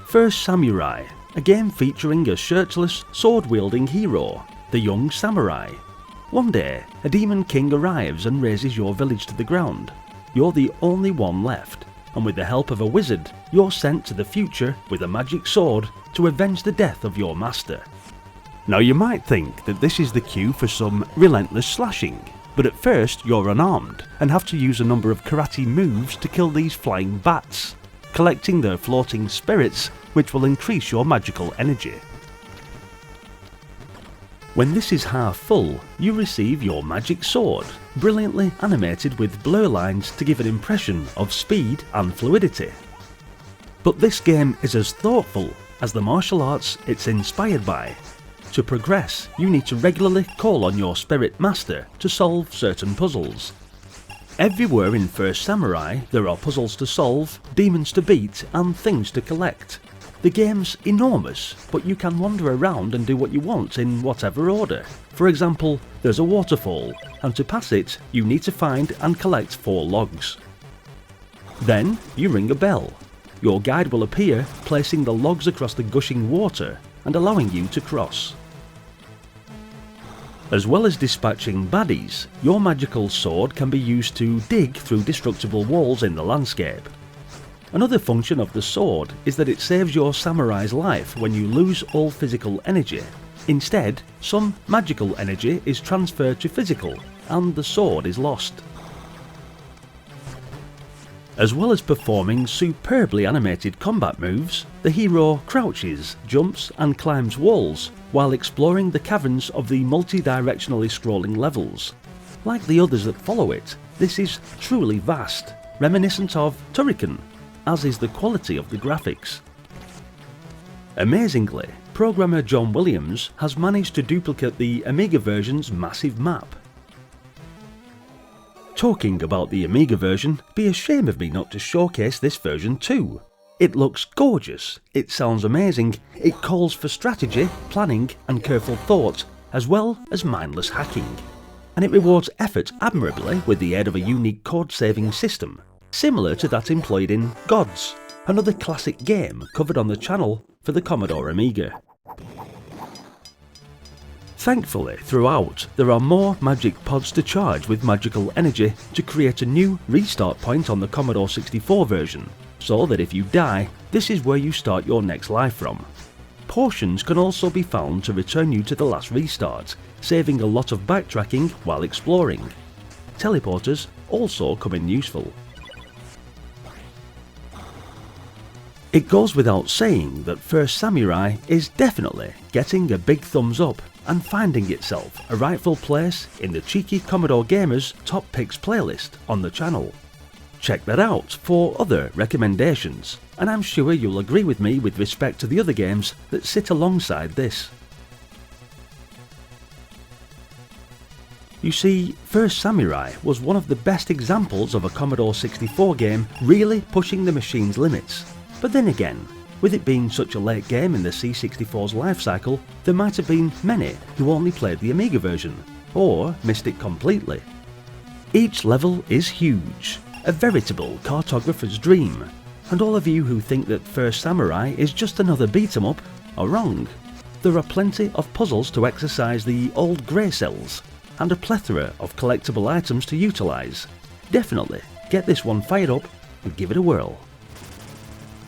First Samurai, a game featuring a shirtless, sword-wielding hero, the young samurai. One day, a demon king arrives and razes your village to the ground. You're the only one left, and with the help of a wizard, you're sent to the future with a magic sword to avenge the death of your master. Now you might think that this is the cue for some relentless slashing, but at first you're unarmed and have to use a number of karate moves to kill these flying bats, collecting their floating spirits which will increase your magical energy. When this is half full, you receive your magic sword, brilliantly animated with blur lines to give an impression of speed and fluidity. But this game is as thoughtful as the martial arts it's inspired by. To progress, you need to regularly call on your spirit master to solve certain puzzles. Everywhere in First Samurai there are puzzles to solve, demons to beat and things to collect. The game's enormous, but you can wander around and do what you want in whatever order. For example, there's a waterfall, and to pass it you need to find and collect 4 logs. Then you ring a bell. Your guide will appear, placing the logs across the gushing water and allowing you to cross. As well as dispatching baddies, your magical sword can be used to dig through destructible walls in the landscape. Another function of the sword is that it saves your samurai's life when you lose all physical energy. Instead, some magical energy is transferred to physical, and the sword is lost. As well as performing superbly animated combat moves, the hero crouches, jumps and climbs walls while exploring the caverns of the multi-directionally scrolling levels. Like the others that follow it, this is truly vast, reminiscent of Turrican, as is the quality of the graphics. Amazingly, programmer John Williams has managed to duplicate the Amiga version's massive map. Talking about the Amiga version, be a shame of me not to showcase this version too. It looks gorgeous, it sounds amazing, it calls for strategy, planning and careful thought, as well as mindless hacking. And it rewards effort admirably with the aid of a unique code-saving system, similar to that employed in Gods, another classic game covered on the channel for the Commodore Amiga. Thankfully, throughout, there are more magic pods to charge with magical energy to create a new restart point on the Commodore 64 version, so that if you die, this is where you start your next life from. Portions can also be found to return you to the last restart, saving a lot of backtracking while exploring. Teleporters also come in useful. It goes without saying that First Samurai is definitely getting a big thumbs up and finding itself a rightful place in the cheeky Commodore Gamers Top Picks playlist on the channel. Check that out for other recommendations, and I'm sure you'll agree with me with respect to the other games that sit alongside this. You see, First Samurai was one of the best examples of a Commodore 64 game really pushing the machine's limits. But then again, with it being such a late game in the C64's life cycle, there might have been many who only played the Amiga version, or missed it completely. Each level is huge, a veritable cartographer's dream, and all of you who think that First Samurai is just another beat-em-up are wrong. There are plenty of puzzles to exercise the old grey cells, and a plethora of collectible items to utilise. Definitely get this one fired up and give it a whirl.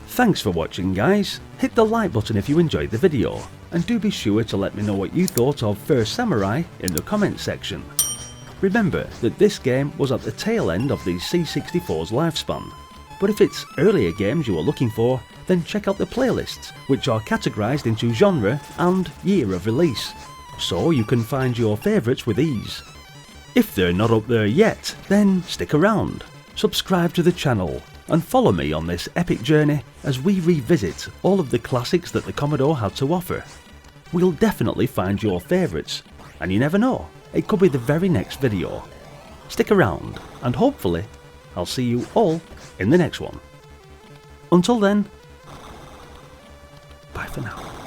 Thanks for watching guys, hit the like button if you enjoyed the video, and do be sure to let me know what you thought of First Samurai in the comments section. Remember that this game was at the tail end of the C64's lifespan, but if it's earlier games you are looking for, then check out the playlists, which are categorised into genre and year of release, so you can find your favourites with ease. If they're not up there yet, then stick around, subscribe to the channel, and follow me on this epic journey as we revisit all of the classics that the Commodore had to offer. We'll definitely find your favourites, and you never know, it could be the very next video. Stick around, and hopefully, I'll see you all in the next one. Until then, bye for now.